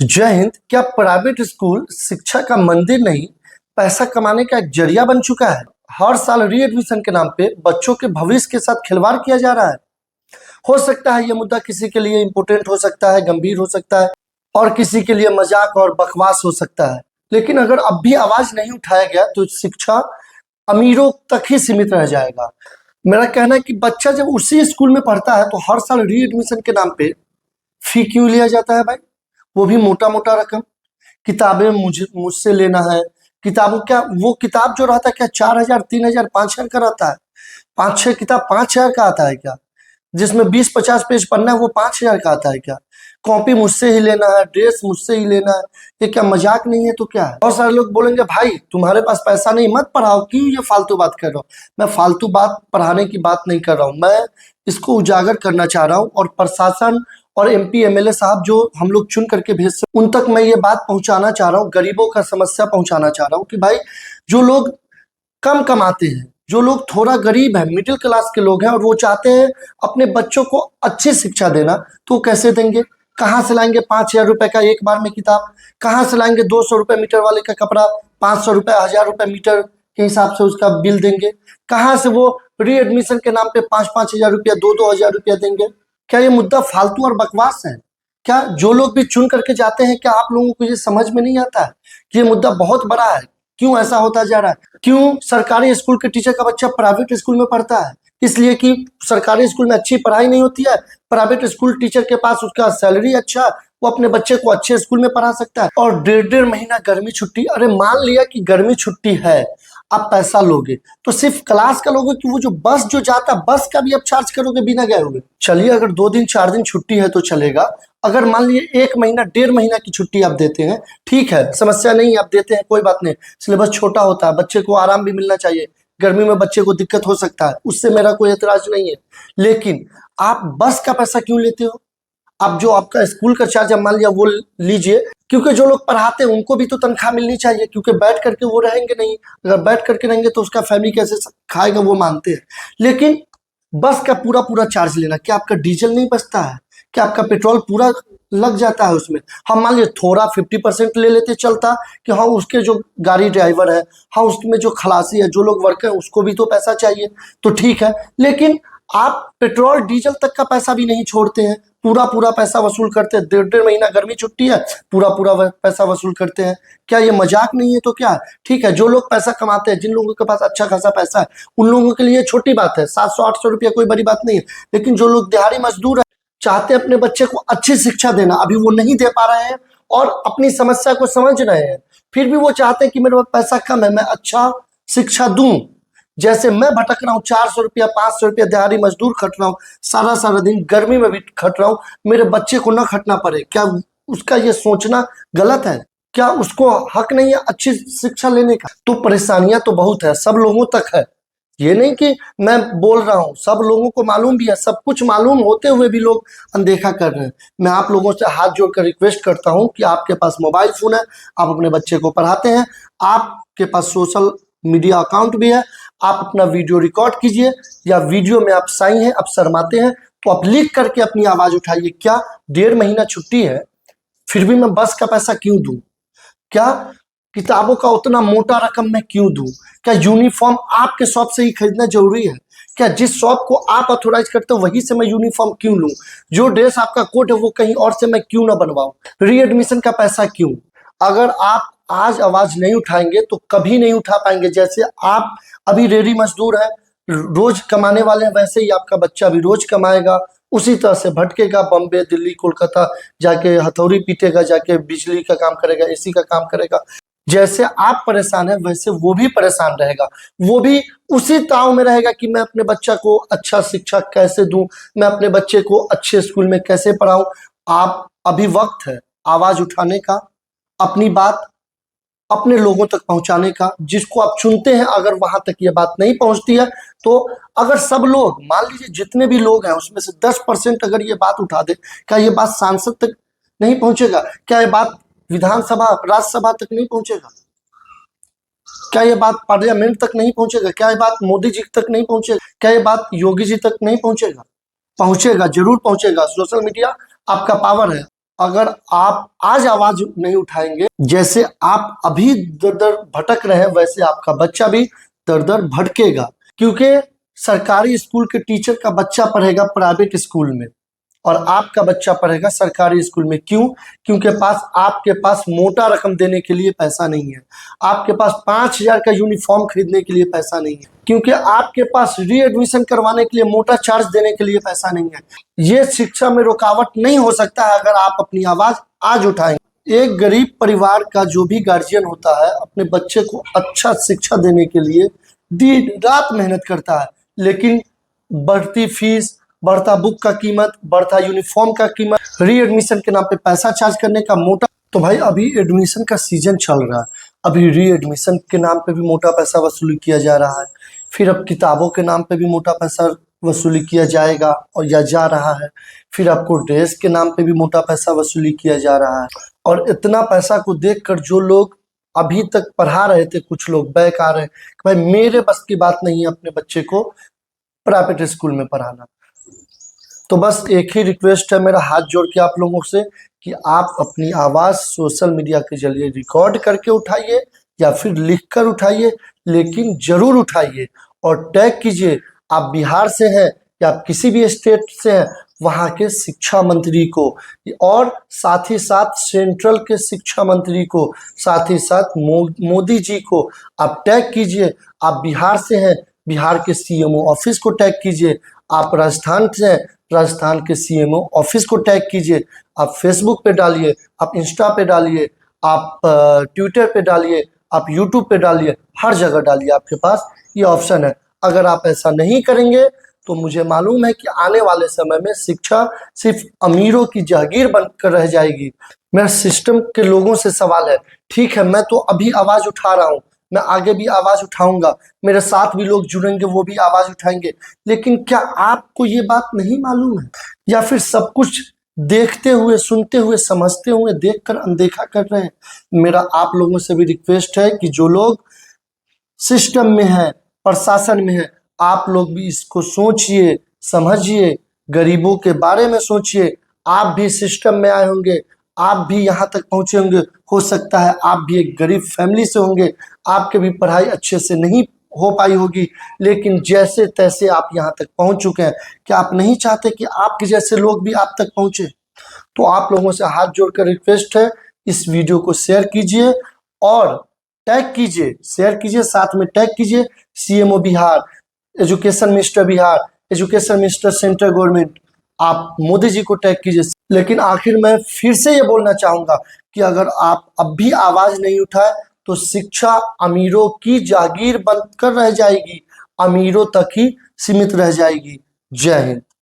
जय हिंद। क्या private school शिक्षा का मंदिर नहीं, पैसा कमाने का एक जरिया बन चुका है? हर साल री एडमिशन के नाम पे बच्चों के भविष्य के साथ खिलवाड़ किया जा रहा है। हो सकता है ये मुद्दा किसी के लिए इम्पोर्टेंट हो सकता है, गंभीर हो सकता है, और किसी के लिए मजाक और बकवास हो सकता है, लेकिन अगर अब भी आवाज नहीं उठाया गया तो शिक्षा अमीरों तक ही सीमित रह जाएगा। मेरा कहना है कि बच्चा जब उसी स्कूल में पढ़ता है तो हर साल री एडमिशन के नाम पे फी क्यों लिया जाता है भाई? वो भी मोटा मोटा रकम। किताबें मुझसे लेना है। किताबों क्या, वो किताब जो रहता है क्या 4,000, 3,000, 5,000 का रहता है? 5-6 किताब 5,000 का आता है क्या? जिसमें 20-50 पेज पढ़ना है वो 5,000 का आता है क्या? कॉपी मुझसे ही लेना है, ड्रेस मुझसे ही लेना है। ये क्या मजाक नहीं है तो क्या है? बहुत सारे लोग बोलेंगे भाई तुम्हारे पास पैसा नहीं, मत पढ़ाओ, क्यों ये फालतू बात कर रहा हूँ। मैं फालतू बात पढ़ाने की बात नहीं कर रहा हूँ, मैं इसको उजागर करना चाह रहा हूँ, और प्रशासन और एमपी एमएलए साहब जो हम लोग चुन करके भेज सकते उन तक मैं ये बात पहुंचाना चाह रहा हूँ, गरीबों का समस्या पहुंचाना चाह रहा हूँ कि भाई जो लोग कम कमाते हैं, जो लोग थोड़ा गरीब है, मिडिल क्लास के लोग हैं, और वो चाहते हैं अपने बच्चों को अच्छी शिक्षा देना, तो कैसे देंगे? कहाँ से लाएंगे 5,000 रुपए का एक बार में किताब? कहाँ से लाएंगे 200 रुपए मीटर वाले का कपड़ा? 500 रुपए, 1,000 रुपए मीटर के हिसाब से उसका बिल देंगे? कहाँ से वो री एडमिशन के नाम पे 5-5 हजार रुपया, 2-2 हजार रुपया देंगे? क्या ये मुद्दा फालतू और बकवास है? क्या जो लोग भी चुन करके जाते हैं, क्या आप लोगों को ये समझ में नहीं आता है कि ये मुद्दा बहुत बड़ा है? क्यों ऐसा होता जा रहा है? क्यों सरकारी स्कूल के टीचर का बच्चा प्राइवेट स्कूल में पढ़ता है? इसलिए कि सरकारी स्कूल में अच्छी पढ़ाई नहीं होती है। प्राइवेट स्कूल टीचर के पास उसका सैलरी अच्छा, वो अपने बच्चे को अच्छे स्कूल में पढ़ा सकता है। और 1.5 महीना गर्मी छुट्टी, अरे मान लिया कि गर्मी छुट्टी है, आप पैसा लोगे तो सिर्फ क्लास का लोगे कि वो जो बस जो जाता है बस का भी आप चार्ज करोगे बिना गए हुए? चलिए, अगर 2 दिन 4 दिन छुट्टी है तो चलेगा। अगर मान लीजिए 1 महीना 1.5 महीना की छुट्टी आप देते हैं, ठीक है, समस्या नहीं, आप देते हैं, कोई बात नहीं। सिलेबस छोटा होता है, बच्चे को आराम भी मिलना चाहिए, गर्मी में बच्चे को दिक्कत हो सकता है, उससे मेरा कोई एतराज नहीं है। लेकिन आप बस का पैसा क्यों लेते हो? आप जो आपका स्कूल का चार्ज मान लिया वो लीजिए, क्योंकि जो लोग पढ़ाते हैं उनको भी तो तनख्वाह मिलनी चाहिए, क्योंकि बैठ करके वो रहेंगे नहीं। अगर बैठ करके रहेंगे तो उसका फैमिली कैसे खाएगा, वो मानते हैं। लेकिन बस का पूरा पूरा चार्ज लेना, क्या आपका डीजल नहीं बचता है? क्या आपका पेट्रोल पूरा लग जाता है उसमें? हम मान लीजिए थोड़ा 50% ले लेते चलता, कि हाँ उसके जो गाड़ी ड्राइवर है, हाँ उसमें जो खलासी है, जो लोग वर्कर है, उसको भी तो पैसा चाहिए, तो ठीक है। लेकिन आप पेट्रोल डीजल तक का पैसा भी नहीं छोड़ते हैं, पूरा पूरा पैसा वसूल करते हैं। 1.5 महीना गर्मी छुट्टी है, पूरा पूरा पैसा वसूल करते हैं। क्या ये मजाक नहीं है तो क्या? ठीक है, जो लोग पैसा कमाते हैं, जिन लोगों के पास अच्छा खासा पैसा है, उन लोगों के लिए छोटी बात है, 700-800 रुपया कोई बड़ी बात नहीं है। लेकिन जो लोग दिहाड़ी मजदूर है, चाहते हैं अपने बच्चे को अच्छी शिक्षा देना, अभी वो नहीं दे पा रहे हैं और अपनी समस्या को समझ रहे हैं, फिर भी वो चाहते हैं कि मेरे पास पैसा कम है, मैं अच्छा शिक्षा दूं। जैसे मैं भटक रहा हूँ, 400 रुपया 500 रुपया दिहाड़ी मजदूर खट रहा हूँ, सारा सारा दिन गर्मी में भी खट रहा हूँ, मेरे बच्चे को ना खटना पड़े, क्या उसका ये सोचना गलत है? क्या उसको हक नहीं है अच्छी शिक्षा लेने का? तो परेशानियां तो बहुत है, सब लोगों तक है। ये नहीं कि मैं बोल रहा हूँ, सब लोगों को मालूम भी है, सब कुछ मालूम होते हुए भी लोग अनदेखा कर रहे हैं। मैं आप लोगों से हाथ जोड़कर रिक्वेस्ट करता हूँ कि आपके पास मोबाइल फोन है, आप अपने बच्चे को पढ़ाते हैं, आपके पास सोशल मीडिया अकाउंट भी है, आप अपना वीडियो रिकॉर्ड कीजिए, या वीडियो में आप साई हैं, आप शर्माते हैं, तो आप लिख करके अपनी आवाज उठाइए। क्या 1.5 महीना छुट्टी है, फिर भी मैं बस का पैसा क्यों दूं? क्या किताबों का उतना मोटा रकम मैं क्यों दूं? क्या यूनिफॉर्म आपके शॉप से ही खरीदना जरूरी है? क्या जिस शॉप को आप ऑथोराइज करते हो वहीं से मैं यूनिफॉर्म क्यों लूं? जो ड्रेस आपका कोट है वो कहीं और से मैं क्यों ना बनवाऊं? री एडमिशन का पैसा क्यों? अगर आप आज आवाज नहीं उठाएंगे तो कभी नहीं उठा पाएंगे। जैसे आप अभी रेडी मजदूर है, रोज कमाने वाले हैं, वैसे ही आपका बच्चा भी रोज कमाएगा, उसी तरह से भटकेगा, बम्बे, दिल्ली, कोलकाता जाके हथौड़ी पीटेगा, जाके बिजली का काम करेगा, एसी का काम करेगा। जैसे आप परेशान है वैसे वो भी परेशान रहेगा, वो भी उसी ताव में रहेगा कि मैं अपने बच्चा को अच्छा शिक्षा कैसे दूं, मैं अपने बच्चे को अच्छे स्कूल में कैसे पढ़ाऊं। आप अभी वक्त है आवाज उठाने का, अपनी बात अपने लोगों तक पहुंचाने का। जिसको आप चुनते हैं, अगर वहां तक ये बात नहीं पहुंचती है, तो अगर सब लोग, मान लीजिए जितने भी लोग हैं उसमें से 10% अगर ये बात उठा दे, क्या ये बात सांसद तक नहीं पहुंचेगा? क्या ये बात विधानसभा, राज्यसभा तक नहीं पहुंचेगा? क्या ये बात पार्लियामेंट तक नहीं पहुंचेगा? क्या ये बात मोदी जी तक नहीं पहुंचेगा? क्या ये बात योगी जी तक नहीं पहुंचेगा? पहुंचेगा, जरूर पहुंचेगा। सोशल मीडिया आपका पावर है, अगर आप आज आवाज नहीं उठाएंगे, जैसे आप अभी दर दर भटक रहे हैं, वैसे आपका बच्चा भी दर दर भटकेगा। क्योंकि सरकारी स्कूल के टीचर का बच्चा पढ़ेगा प्राइवेट स्कूल में और आपका बच्चा पढ़ेगा सरकारी स्कूल में। क्यों? क्योंकि आपके पास मोटा रकम देने के लिए पैसा नहीं है, आपके पास 5,000 का यूनिफॉर्म खरीदने के लिए पैसा नहीं है, क्योंकि आपके पास रीएडमिशन करवाने के लिए मोटा चार्ज देने के लिए पैसा नहीं है। ये शिक्षा में रुकावट नहीं हो सकता है अगर आप अपनी आवाज आज उठाएंगे। एक गरीब परिवार का जो भी गार्जियन होता है अपने बच्चे को अच्छा शिक्षा देने के लिए दिन रात मेहनत करता है, लेकिन बढ़ती फीस, बढ़ता बुक का कीमत, बढ़ता यूनिफॉर्म का कीमत, रीएडमिशन के नाम पे पैसा चार्ज करने का मोटा। तो भाई अभी एडमिशन का सीजन चल रहा है, अभी रीएडमिशन के नाम पे भी मोटा पैसा वसूली किया जा रहा है, फिर अब किताबों के नाम पे भी मोटा पैसा वसूली किया जाएगा और या जा रहा है, फिर आपको ड्रेस के नाम पे भी मोटा पैसा वसूली किया जा रहा है। और इतना पैसा को देखकर जो लोग अभी तक पढ़ा रहे थे, कुछ लोग बैक आ रहे हैं कि भाई मेरे बस की बात नहीं है अपने बच्चे को प्राइवेट स्कूल में पढ़ाना। तो बस एक ही रिक्वेस्ट है मेरा हाथ जोड़ के आप लोगों से कि आप अपनी आवाज़ सोशल मीडिया के जरिए रिकॉर्ड करके उठाइए या फिर लिखकर उठाइए, लेकिन ज़रूर उठाइए और टैग कीजिए आप बिहार से हैं या आप किसी भी स्टेट से हैं, वहाँ के शिक्षा मंत्री को, और साथ ही साथ सेंट्रल के शिक्षा मंत्री को, साथ ही साथ मोदी जी को आप टैग कीजिए। आप बिहार से हैं, बिहार के सीएमओ ऑफिस को टैग कीजिए। आप राजस्थान से हैं, राजस्थान के सीएमओ ऑफिस को टैग कीजिए। आप फेसबुक पे डालिए, आप इंस्टा पे डालिए, आप ट्विटर पे डालिए, आप यूट्यूब पे डालिए, हर जगह डालिए, आपके पास ये ऑप्शन है। अगर आप ऐसा नहीं करेंगे तो मुझे मालूम है कि आने वाले समय में शिक्षा सिर्फ अमीरों की जागीर बनकर रह जाएगी। मेरा सिस्टम के लोगों से सवाल है, ठीक है मैं तो अभी आवाज़ उठा रहा हूँ, मैं आगे भी आवाज़ उठाऊंगा, मेरे साथ भी लोग जुड़ेंगे वो भी आवाज़ उठाएंगे, लेकिन क्या आपको ये बात नहीं मालूम है या फिर सब कुछ देखते हुए, सुनते हुए, समझते हुए, देखकर अनदेखा कर रहे हैं? मेरा आप लोगों से भी रिक्वेस्ट है कि जो लोग सिस्टम में है, प्रशासन में है, आप लोग भी इसको सोचिए, समझिए, गरीबों के बारे में सोचिए। आप भी सिस्टम में आए होंगे, आप भी यहाँ तक पहुँचे होंगे, हो सकता है आप भी एक गरीब फैमिली से होंगे, आपके भी पढ़ाई अच्छे से नहीं हो पाई होगी, लेकिन जैसे तैसे आप यहाँ तक पहुँच चुके हैं। क्या आप नहीं चाहते कि आपके जैसे लोग भी आप तक पहुँचे? तो आप लोगों से हाथ जोड़कर रिक्वेस्ट है, इस वीडियो को शेयर कीजिए और टैग कीजिए, शेयर कीजिए, साथ में टैग कीजिए CMO Bihar, education minister Bihar, education minister central government, आप मोदी जी को टैग कीजिए। लेकिन आखिर मैं फिर से ये बोलना चाहूँगा कि अगर आप अब भी आवाज़ नहीं उठाए तो शिक्षा अमीरों की जागीर बनकर रह जाएगी, अमीरों तक ही सीमित रह जाएगी। जय हिंद।